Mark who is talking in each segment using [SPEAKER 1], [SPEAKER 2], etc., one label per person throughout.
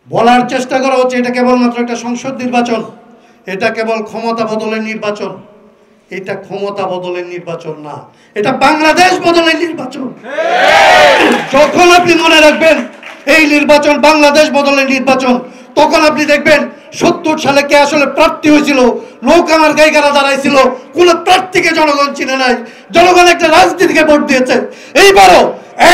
[SPEAKER 1] বলার চেষ্টা করা হচ্ছে এটা কেবলমাত্র একটা সংসদ নির্বাচন, এটা কেবল ক্ষমতা বদলের নির্বাচন। এটা ক্ষমতা বদলের নির্বাচন না, এটা বাংলাদেশ বদলের নির্বাচন। যখন আপনি মনে রাখবেন এই নির্বাচন বাংলাদেশ বদলের নির্বাচন, তখন আপনি দেখবেন ৭০ সালে কে আসলে প্রার্থী হয়েছিল, নৌকা মার্কায় কারা দাঁড়াইছিল, কোন প্রার্থীকে জনগণ চিনে নাই, জনগণ একটা রাজনীতিকে ভোট দিয়েছে। এইবারও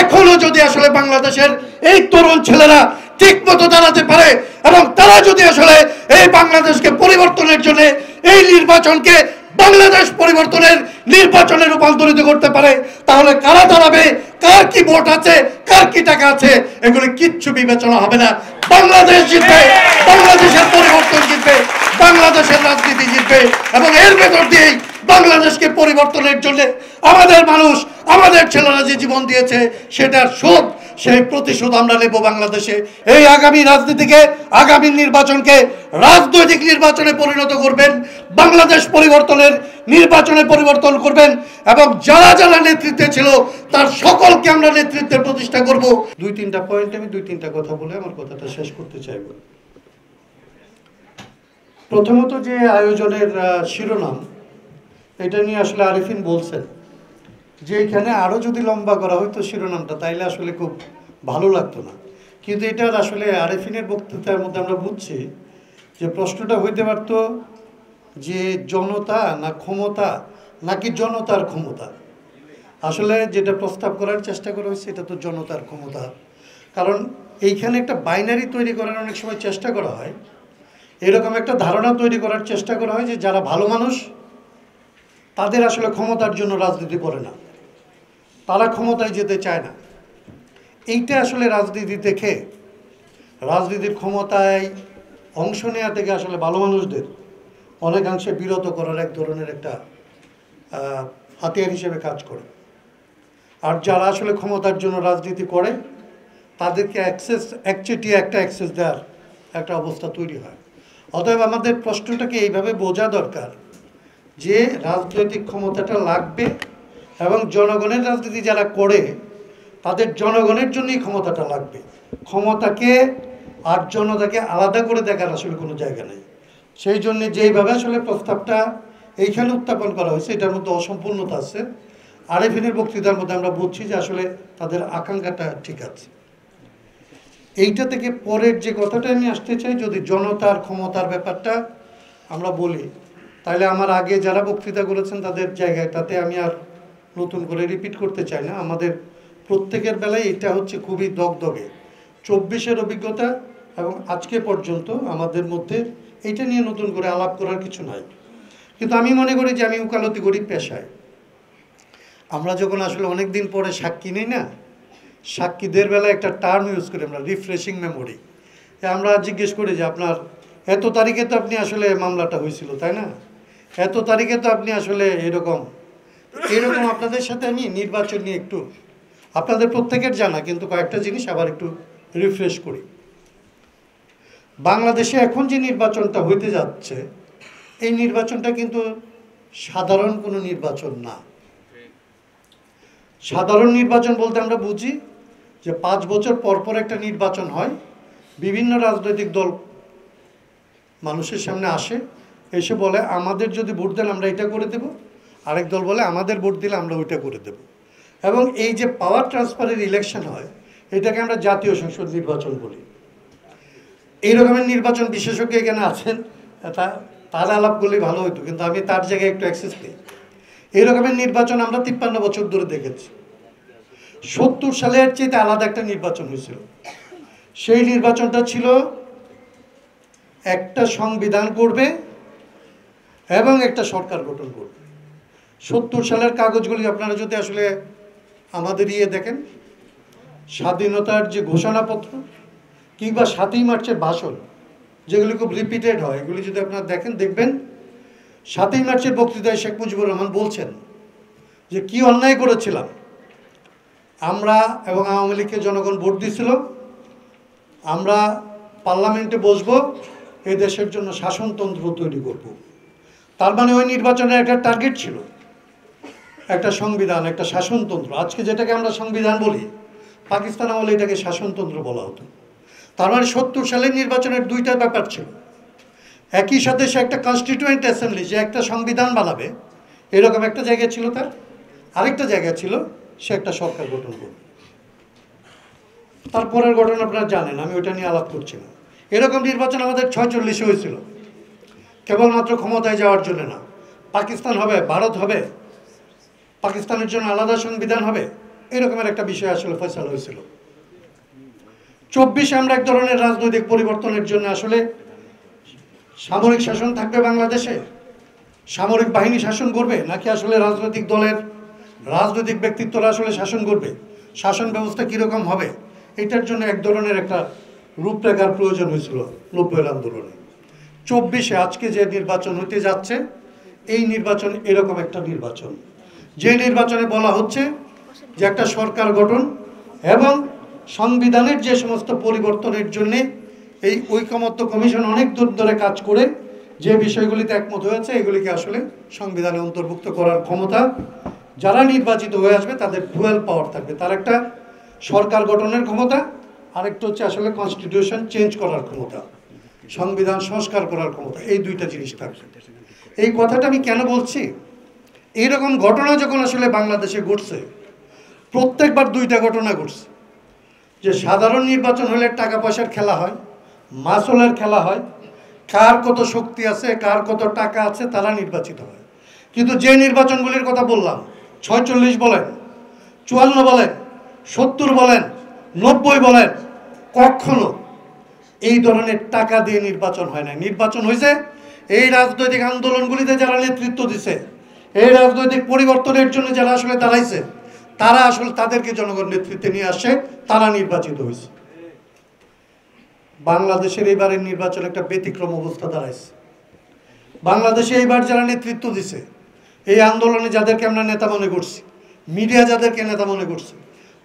[SPEAKER 1] এখনো যদি আসলে বাংলাদেশের এই তরুণ ছেলেরা ঠিক মতো দাঁড়াতে পারে এবং তারা যদি আসলে এই বাংলাদেশকে পরিবর্তনের জন্য এই নির্বাচনকে বাংলাদেশ পরিবর্তনের নির্বাচনে রূপান্তরিত করতে পারে, তাহলে কারা দাঁড়াবে, কার কি ভোট আছে, কার কি টাকা আছে, এগুলো কিচ্ছু বিবেচনা হবে না। বাংলাদেশ জিতবে, বাংলাদেশের পরিবর্তন জিতবে, বাংলাদেশের রাজনীতি জিতবে এবং এর ভেতর দিয়েই বাংলাদেশকে পরিবর্তনের জন্য আমাদের মানুষ, আমাদের ছেলেরা যে জীবন দিয়েছে সেটার শোধ, সেই প্রতিশোধ আমরা নেব বাংলাদেশে। এই আগামী রাজনীতিকে, আগামী নির্বাচনকে রাজনৈতিক নির্বাচনে পরিণত করবেন, বাংলাদেশ পরিবর্তনের নির্বাচনে পরিবর্তন করবেন এবং যারা যারা নেতৃত্বে ছিল তার সকলকে আমরা নেতৃত্বের প্রতিষ্ঠা করব। দুই তিনটা পয়েন্ট আমি দুই তিনটা কথা বলে আমার কথাটা শেষ করতে চাইব। প্রথমত যে আয়োজনের শিরোনাম, এটা নিয়ে আসলে আরিফিন বলছেন যে এখানে আরও যদি লম্বা করা হয়তো শিরোনামটা, তাইলে আসলে খুব ভালো লাগতো না। কিন্তু এটার আসলে আরিফিনের বক্তৃতার মধ্যে আমরা বুঝছি যে প্রশ্নটা হইতে পারত যে জনতা না ক্ষমতা, নাকি জনতার ক্ষমতা। আসলে যেটা প্রস্তাব করার চেষ্টা করা হয়েছে এটা তো জনতার ক্ষমতা, কারণ এইখানে একটা বাইনারি তৈরি করার অনেক সময় চেষ্টা করা হয়, এরকম একটা ধারণা তৈরি করার চেষ্টা করা হয় যে যারা ভালো মানুষ তাদের আসলে ক্ষমতার জন্য রাজনীতি করে না, তারা ক্ষমতায় যেতে চায় না। এইটা আসলে রাজনীতি দেখে, রাজনীতির ক্ষমতায় অংশ নেওয়া থেকে আসলে ভালো মানুষদের অনেকাংশে বিরত করার এক ধরনের একটা হাতিয়ার হিসেবে কাজ করে। আর যারা আসলে ক্ষমতার জন্য রাজনীতি করে তাদেরকে একচেটিয়া একটা অ্যাক্সেস দেওয়ার একটা অবস্থা তৈরি হয়। অতএব আমাদের প্রশ্নটাকে এইভাবে বোঝা দরকার যে রাজনৈতিক ক্ষমতাটা লাগবে এবং জনগণের রাজনীতি যারা করে তাদের জনগণের জন্যই ক্ষমতাটা লাগবে। ক্ষমতাকে আর জনতাকে আলাদা করে দেখার আসলে কোনো জায়গা নেই। সেই জন্য যেইভাবে আসলে প্রস্তাবটা এইখানে উত্থাপন করা হয়েছে এটার মধ্যে অসম্পূর্ণতা আছে। আরিফিনের বক্তৃতার মধ্যে আমরা বুঝছি যে আসলে তাদের আকাঙ্ক্ষাটা ঠিক আছে। এইটা থেকে পরের যে কথাটা আমি আসতে চাই, যদি জনতার ক্ষমতার ব্যাপারটা আমরা বলি, তাহলে আমার আগে যারা বক্তৃতা করেছেন তাদের জায়গায় তাতে আমি আর নতুন করে রিপিট করতে চাই না। আমাদের প্রত্যেকের বেলায় এটা হচ্ছে খুবই দগদগে 24-এর অভিজ্ঞতা এবং আজকে পর্যন্ত আমাদের মধ্যে এইটা নিয়ে নতুন করে আলাপ করার কিছু নাই। কিন্তু আমি মনে করি যে আমি উকালতি করি পেশায়। আমরা যখন আসলে অনেক দিন পরে সাক্ষী নেই না, সাক্ষীদের বেলায় একটা টার্ম ইউজ করি আমরা, রিফ্রেশিং মেমোরি। আমরা জিজ্ঞেস করি যে আপনার এত তারিখে তো আপনি আসলে মামলাটা হয়েছিল তাই না, এত তারিখে তো আপনি আসলে এরকম আপনাদের সাথে আমি নির্বাচন নিয়ে একটু আপনাদের প্রত্যেকের জানা, কিন্তু কয়েকটা জিনিস আবার একটু রিফ্রেশ করি। বাংলাদেশে এখন যে নির্বাচনটা হইতে যাচ্ছে এই নির্বাচনটা কিন্তু সাধারণ কোনো নির্বাচন না। সাধারণ নির্বাচন বলতে আমরা বুঝি যে 5 বছর পর পর একটা নির্বাচন হয়, বিভিন্ন রাজনৈতিক দল মানুষের সামনে আসে, এসে বলে আমাদের যদি ভোট দেন আমরা এটা করে দেব, আরেক দল বলে আমাদের ভোট দিলে আমরা ওইটা করে দেব। এবং এই যে পাওয়ার ট্রান্সফারের ইলেকশন হয় এটাকে আমরা জাতীয় সংসদ নির্বাচন বলি। এই রকমের নির্বাচন বিশেষজ্ঞ এখানে আছেন, তার আলাপ করলেই ভালো হতো, কিন্তু আমি তার জায়গায় একটু অ্যাক্সেস দিই। এই রকমের নির্বাচন আমরা 53 বছর ধরে দেখেছি। 70 সালের চেয়ে আলাদা একটা নির্বাচন হয়েছিল। সেই নির্বাচনটা ছিল একটা সংবিধান করবে এবং একটা সরকার গঠন করবে। 70 সালের কাগজগুলি আপনারা যদি আসলে আমাদের দেখেন, স্বাধীনতার যে ঘোষণাপত্র কিংবা 7ই মার্চের ভাষণ যেগুলি খুব রিপিটেড হয়, এগুলি যদি আপনারা দেখেন দেখবেন 7ই মার্চের বক্তৃতায় শেখ মুজিবুর রহমান বলছেন যে কি অন্যায় করেছিলাম আমরা এবং আওয়ামী লীগকে জনগণ ভোট দিয়েছিল, আমরা পার্লামেন্টে বসবো, এই দেশের জন্য শাসনতন্ত্র তৈরি করব। তার মানে ওই নির্বাচনের একটা টার্গেট ছিল, একটা সংবিধান, একটা শাসনতন্ত্র। আজকে যেটাকে আমরা সংবিধান বলি, পাকিস্তান আমলে এটাকে শাসনতন্ত্র বলা হতো। তার মানে 70 সালের নির্বাচনের দুইটা ব্যাপার ছিল। একই সাথে সে একটা কনস্টিটিউয়েন্ট অ্যাসেম্বলি, যে একটা সংবিধান বানাবে, এরকম একটা জায়গা ছিল তার। আরেকটা জায়গা ছিল সে একটা সরকার গঠন করবে। তারপরের ঘটনা আপনারা জানেন, আমি ওইটা নিয়ে আলাপ করছি না। এরকম নির্বাচন আমাদের 46 হয়েছিল, কেবলমাত্র ক্ষমতায় যাওয়ার জন্য না। পাকিস্তান হবে, ভারত হবে, পাকিস্তানের জন্য আলাদা সংবিধান হবে, এরকমের একটা বিষয় আসলে ফয়সালা হয়েছিল। 24 আমরা এক ধরনের রাজনৈতিক পরিবর্তনের জন্য আসলে সামরিক শাসন থাকবে বাংলাদেশে, সামরিক বাহিনী শাসন করবে, নাকি আসলে রাজনৈতিক দলের রাজনৈতিক ব্যক্তিত্বরা আসলে শাসন করবে, শাসন ব্যবস্থা কীরকম হবে, এটার জন্য এক ধরনের একটা রূপরেখার প্রয়োজন হয়েছিল 90-এর আন্দোলনে। 24-এ আজকে যে নির্বাচন হতে যাচ্ছে, এই নির্বাচন এরকম একটা নির্বাচন, যে নির্বাচনে বলা হচ্ছে যে একটা সরকার গঠন এবং সংবিধানের যে সমস্ত পরিবর্তনের জন্যে এই ঐকমত্য কমিশন অনেক দূর ধরে কাজ করে যে বিষয়গুলিতে একমত হয়েছে, এগুলিকে আসলে সংবিধানে অন্তর্ভুক্ত করার ক্ষমতা যারা নির্বাচিত হয়ে আসবে তাদের ডুয়াল পাওয়ার থাকবে। তার একটা সরকার গঠনের ক্ষমতা, আরেকটা হচ্ছে আসলে কনস্টিটিউশন চেঞ্জ করার ক্ষমতা, সংবিধান সংস্কার করার ক্ষমতা, এই দুইটা জিনিস থাকবে। এই কথাটা আমি কেন বলছি, এইরকম ঘটনা যখন আসলে বাংলাদেশে ঘটছে, প্রত্যেকবার দুইটা ঘটনা ঘটছে, যে সাধারণ নির্বাচন হলে টাকা পয়সার খেলা হয়, মাসলের খেলা হয়, কার কত শক্তি আছে, কার কত টাকা আছে, তারা নির্বাচিত হয়। কিন্তু যে নির্বাচনগুলির কথা বললাম, 46 বলেন, 54 বলেন, 70 বলেন, 90 বলেন, কখনো এই ধরনের টাকা দিয়ে নির্বাচন হয় না। নির্বাচন হয়েছে এই রাজনৈতিক আন্দোলনগুলিতে যারা নেতৃত্ব দিছে, এই রাজনৈতিক পরিবর্তনের জন্য যারা আসলে দাঁড়াইছে, তারা আসলে তাদেরকে জনগণ নেতৃত্বে নিয়ে আসে, তারা নির্বাচিত হয়েছে। বাংলাদেশের এইবারের নির্বাচন একটা ব্যতিক্রম অবস্থা দাঁড়াইছে। বাংলাদেশে এইবার যারা নেতৃত্ব দিছে, এই আন্দোলনে যাদেরকে আমরা নেতা মনে করছি, মিডিয়া যাদেরকে নেতা মনে করছে,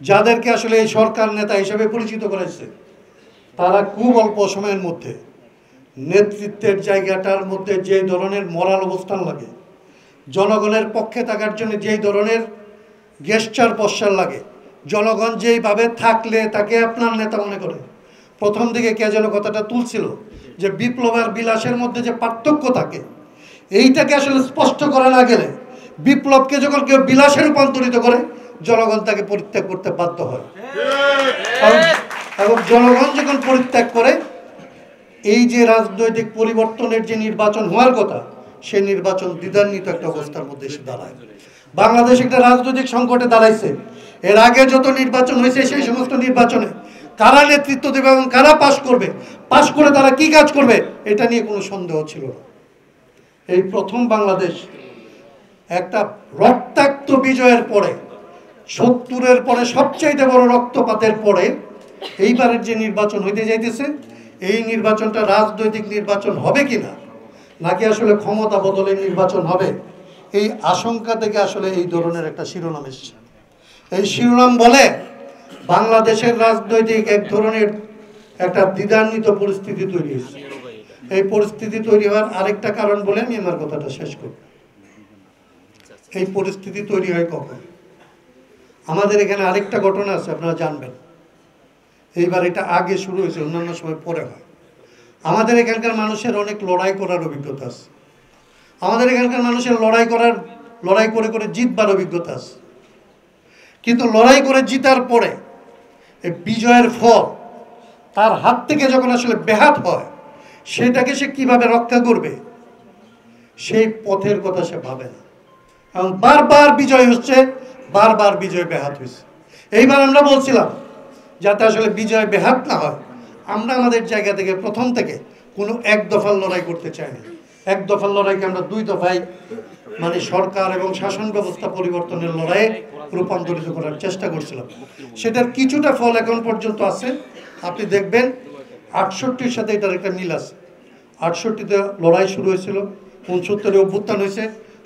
[SPEAKER 1] যাদেরকে আসলে এই সরকার নেতা হিসেবে পরিচিত করেছে, তারা খুব অল্প সময়ের মধ্যে নেতৃত্বের জায়গাটার মধ্যে যে ধরনের মরাল অবস্থান লাগে, জনগণের পক্ষে থাকার জন্য যেই ধরনের গেস্টার পশ্চার লাগে, জনগণ যেইভাবে থাকলে তাকে আপনার নেতা মনে করে। প্রথম দিকে কে যেন কথাটা তুলছিল যে বিপ্লব আর বিলাসের মধ্যে যে পার্থক্য থাকে, এইটাকে আসলে স্পষ্ট করা না গেলে বিপ্লবকে যখন কেউ বিলাসে রূপান্তরিত করে, জনগণ তাকে পরিত্যাগ করতে বাধ্য হয়। এবং জনগণ যখন পরিত্যাগ করে, এই যে রাজনৈতিক পরিবর্তনের যে নির্বাচন হওয়ার কথা, সেই নির্বাচন দ্বিধান্বিত একটা অবস্থার মধ্যে এসে দাঁড়ায়। বাংলাদেশ একটা রাজনৈতিক সংকটে দাঁড়াইছে। এর আগে যত নির্বাচন হয়েছে, সেই সমস্ত নির্বাচনে কারা নেতৃত্ব দেবে এবং কারা পাশ করবে, পাশ করে তারা কি কাজ করবে, এটা নিয়ে কোনো সন্দেহ ছিল না। এই প্রথম বাংলাদেশ একটা রক্তাক্ত বিজয়ের পরে, 70-এর পরে সবচাইতে বড় রক্তপাতের পরে এইবারের যে নির্বাচন হইতে যাইতেছে, এই নির্বাচনটা রাজনৈতিক নির্বাচন হবে কিনা, নাকি আসলে ক্ষমতা বদলের নির্বাচন হবে, এই আশঙ্কা থেকে আসলে এই ধরনের একটা শিরোনাম এসছে। এই শিরোনাম বলে বাংলাদেশের রাজনৈতিক এক ধরনের একটা দ্বিধান্বিত পরিস্থিতি তৈরি হয়েছে। এই পরিস্থিতি তৈরি হওয়ার আরেকটা কারণ বলে আমি আমার কথাটা শেষ করব। এই পরিস্থিতি তৈরি হয় কখন? আমাদের এখানে আরেকটা ঘটনা আছে, আপনারা জানবেন। এইবার এটা আগে শুরু হয়েছে, অন্যান্য সময় পরে হয়। আমাদের এখানকার মানুষের অনেক লড়াই করার অভিজ্ঞতা আছে। আমাদের এখানকার মানুষের লড়াই করে করে জিতবার অভিজ্ঞতা আছে। কিন্তু লড়াই করে জিতার পরে এই বিজয়ের ফল তার হাত থেকে যখন আসলে ব্যাহত হয়, সেটাকে সে কিভাবে রক্ষা করবে, সেই পথের কথা সে ভাবে না। এবং বারবার বিজয় হচ্ছে, বারবার বিজয় ব্যাহত হয়েছে। এইবার আমরা বলছিলাম যাতে আসলে বিজয় ব্যাহত না হয়, আমরা আমাদের জায়গা থেকে প্রথম থেকে কোনো এক দফার লড়াই করতে চাই না। এক দফার লড়াইকে আমরা 2 দফায়, মানে সরকার এবং শাসন ব্যবস্থা পরিবর্তনের লড়াইয়ে রূপান্তরিত করার চেষ্টা করছিলাম। সেটার কিছুটা ফল এখন পর্যন্ত আছে। আপনি দেখবেন 68-র সাথে এটার একটা মিল আছে। 68-তে লড়াই শুরু হয়েছিল, 69-এ অভ্যুত্থান হয়েছে,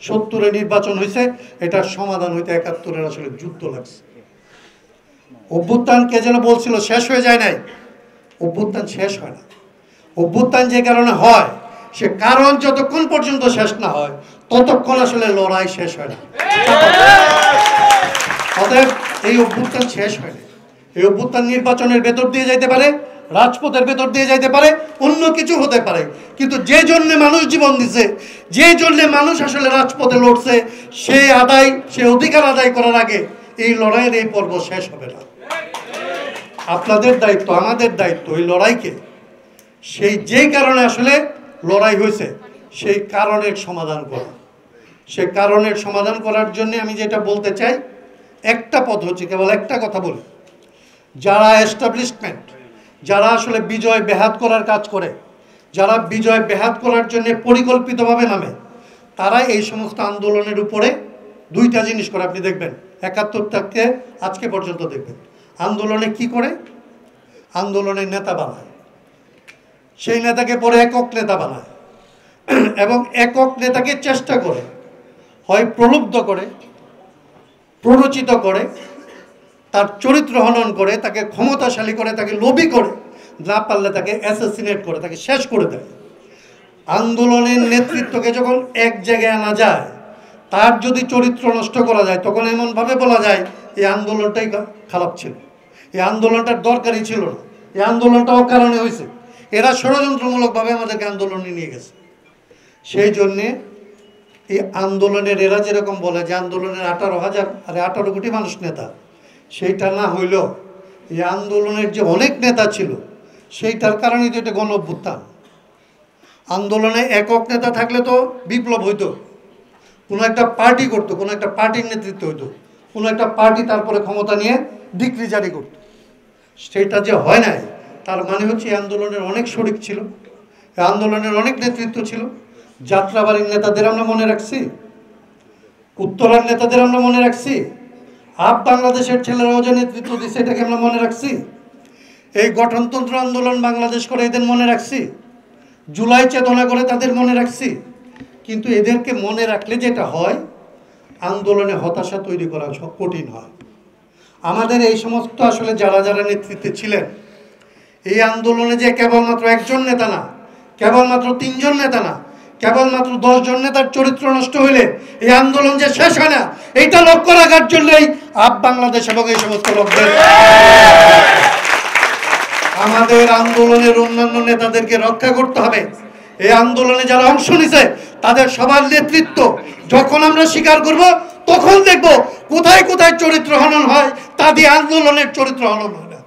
[SPEAKER 1] 70-এ নির্বাচন হয়েছে, এটার সমাধান হইতে 71-এর আসলে যুদ্ধ লাগছে। অভ্যুত্থান কে যেন বলছিল শেষ হয়ে যায় নাই, অভ্যুত্থান শেষ হয় না। অভ্যুত্থান যে কারণে হয়, সে কারণ যতক্ষণ পর্যন্ত শেষ না হয়, ততক্ষণ আসলে লড়াই শেষ হয় না। অতএব এই অভ্যুত্থান শেষ হয় না। এই অভ্যুত্থান নির্বাচনের ভেতর দিয়ে যাইতে পারে, রাজপথের ভেতর দিয়ে যাইতে পারে, অন্য কিছু হতে পারে, কিন্তু যে জন্য মানুষ জীবন দিছে, যে জন্য মানুষ আসলে রাজপথে লড়ছে, সে অধিকার আদায় করার আগে এই লড়াইয়ের এই পর্ব শেষ হবে না। আপনাদের দায়িত্ব, আমাদের দায়িত্ব এই লড়াইকে, যে কারণে আসলে লড়াই হয়েছে সেই কারণের সমাধান করা। সেই কারণের সমাধান করার জন্য আমি যেটা বলতে চাই, একটা পথ হচ্ছে, কেবল একটা কথা বলি, যারা এস্টাবলিশমেন্ট, যারা আসলে বিজয় ব্যাহত করার কাজ করে, যারা বিজয় ব্যাহত করার জন্য পরিকল্পিতভাবে নামে, তারা এই সমস্ত আন্দোলনের উপরে দুইটা জিনিস করে। আপনি দেখবেন ৭১ থেকে আজকে পর্যন্ত দেখবেন আন্দোলনে কি করে, আন্দোলনের নেতা বানায়, সেই নেতাকে পরে একক নেতা বানায়, এবং একক নেতাকে চেষ্টা করে হয় প্রলুব্ধ করে, প্ররোচিত করে, তার চরিত্র হনন করে, তাকে ক্ষমতাশালী করে, তাকে লোভী করে, না পারলে তাকে অ্যাসাসিনেট করে, তাকে শেষ করে দেয়। আন্দোলনের নেতৃত্বকে যখন এক জায়গায় আনা যায়, তার যদি চরিত্র নষ্ট করা যায়, তখন এমনভাবে বলা যায় এই আন্দোলনটাই খারাপ ছিল, এই আন্দোলনটার দরকারই ছিল না, এই আন্দোলনটা অকারণে হয়েছে, এরা ষড়যন্ত্রমূলকভাবে আমাদেরকে আন্দোলনে নিয়ে গেছে। সেই জন্যে এই আন্দোলনের, এরা যেরকম বলে যে আন্দোলনের 18 কোটি মানুষ নেতা, সেইটা না হইল, এই আন্দোলনের যে অনেক নেতা ছিল সেইটার কারণেই তো এটা গণ অভ্যুত্থান। আন্দোলনে একক নেতা থাকলে তো বিপ্লব হইতো, কোনো একটা পার্টি করতো, কোনো একটা পার্টির নেতৃত্ব হইতো, কোনো একটা পার্টি তারপরে ক্ষমতা নিয়ে ডিক্রি জারি করত। সেটা যে হয় নাই, তার মানে হচ্ছে এই আন্দোলনের অনেক শরিক ছিল, এই আন্দোলনের অনেক নেতৃত্ব ছিল। যাত্রাবাড়ির নেতাদের আমরা মনে রাখছি, উত্তরার নেতাদের আমরা মনে রাখছি, বাংলাদেশের ছেলেরাও যে নেতৃত্ব দিচ্ছে এটাকে আমরা মনে রাখছি, এই গঠনতন্ত্র আন্দোলন বাংলাদেশ করে এদের মনে রাখছি, জুলাই চেতনা করে তাদের মনে রাখছি। কিন্তু এদেরকে মনে রাখলে যেটা হয়, আন্দোলনে হতাশা তৈরি করা কঠিন হয়। আমাদের এই সমস্ত আসলে যারা যারা নেতৃত্বে ছিলেন, এই আন্দোলনে যে কেবলমাত্র একজন নেতা না, কেবলমাত্র 3 জন নেতা না, কেবলমাত্র 10 জন নেতার চরিত্র নষ্ট হইলে এই আন্দোলন যে শেষ হয় না, এইটা লক্ষ্য রাখার জন্যই বাংলাদেশ এবং এই সমস্ত লোকদের আমাদের আন্দোলনের অন্যান্য নেতাদেরকে রক্ষা করতে হবে। এই আন্দোলনে যারা অংশ নিছে তাদের সবার নেতৃত্ব যখন আমরা স্বীকার করব, তখন দেখব কোথায় কোথায় চরিত্র হনন হয়, তা দিয়ে আন্দোলনের চরিত্র হনন হয় না।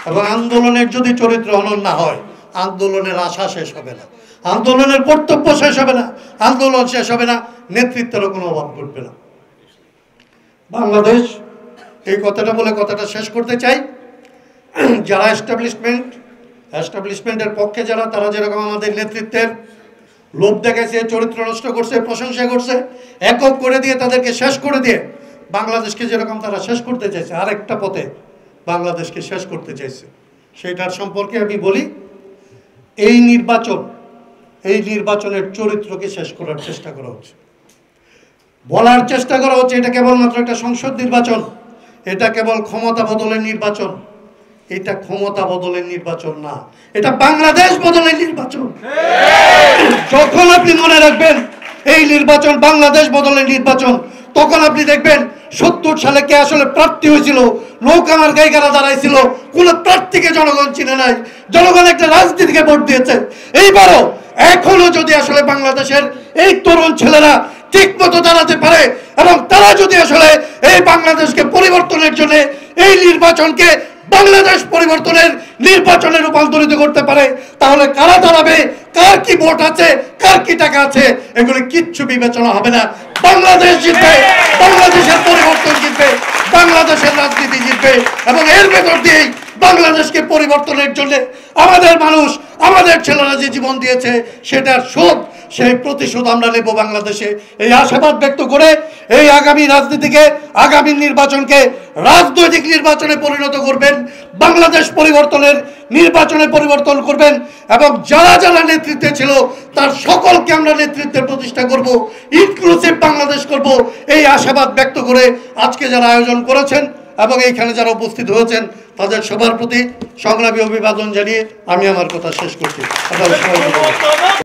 [SPEAKER 1] এবং আন্দোলনের যদি চরিত্র হনন না হয়, আন্দোলনের আশা শেষ হবে না, আন্দোলনের কর্তব্য শেষ হবে না, আন্দোলন শেষ হবে না, নেতৃত্বেরও কোনো অভাব ঘটবে না। বাংলাদেশ, এই কথাটা বলে কথাটা শেষ করতে চাই, যারা এস্টাবলিশমেন্টের পক্ষে যারা, তারা যেরকম আমাদের নেতৃত্বের লোভ দেখাইছে, চরিত্র নষ্ট করছে, প্রশংসা করছে, একক করে দিয়ে তাদেরকে শেষ করে দিয়ে বাংলাদেশকে যেরকম তারা শেষ করতে চাইছে, আরেকটা পথে বাংলাদেশকে শেষ করতে চাইছে। সেইটার সম্পর্কে আমি বলি, এই নির্বাচনের চরিত্রকে শেষ করার চেষ্টা করা হচ্ছে, বলার চেষ্টা করা হচ্ছে এটা কেবলমাত্র একটা সংসদ নির্বাচন, এটা কেবল ক্ষমতা বদলের নির্বাচন। এটা ক্ষমতা বদলের নির্বাচন না, এটা বাংলাদেশ বদলের নির্বাচন। যখন আপনি মনে রাখবেন এই নির্বাচন বাংলাদেশ বদলের নির্বাচন, তখন আপনি দেখবেন 70 সালে কে আসলে প্রার্থী হয়েছিল, নৌকামার গায়িকারা দাঁড়াইছিল, কোন প্রার্থীকে জনগণ চিনে নাই, জনগণ একটা রাজনীতিকে ভোট দিয়েছে। এইবারও এখনো যদি আসলে বাংলাদেশের এই তরুণ ছেলেরা ঠিক মতো দাঁড়াতে পারে, এবং তারা যদি আসলে এই বাংলাদেশকে পরিবর্তনের জন্য এই নির্বাচনকে বাংলাদেশ পরিবর্তনের নির্বাচনে রূপান্তরিত করতে পারে, তাহলে কারা দাঁড়াবে, কার কি ভোট আছে, কার কি টাকা আছে, এগুলো কিচ্ছু বিবেচনা হবে না। বাংলাদেশ জিতবে, বাংলাদেশের পরিবর্তন জিতবে, বাংলাদেশের রাজনীতি জিতবে, এবং এর ভেতর দিয়েই বাংলাদেশকে পরিবর্তনের জন্য আমাদের মানুষ, আমাদের ছেলেরা যে জীবন দিয়েছে সেটার শোধ, সেই প্রতিশোধ আমরা নেব বাংলাদেশে। এই আশাবাদ ব্যক্ত করে এই আগামী রাজনীতিকে, আগামী নির্বাচনকে রাজনৈতিক নির্বাচনে পরিণত করবেন, বাংলাদেশ পরিবর্তনের নির্বাচনে পরিবর্তন করবেন, এবং যারা যারা নেতৃত্বে ছিল তার সকলকে আমরা নেতৃত্বের প্রতিষ্ঠা করব, ইনক্লুসিভ বাংলাদেশ করব, এই আশাবাদ ব্যক্ত করে আজকে যারা আয়োজন করেছেন এবং এইখানে যারা উপস্থিত হয়েছেন তাদের সবার প্রতি সংগ্রামী অভিবাদন জানিয়ে আমি আমার কথা শেষ করছি।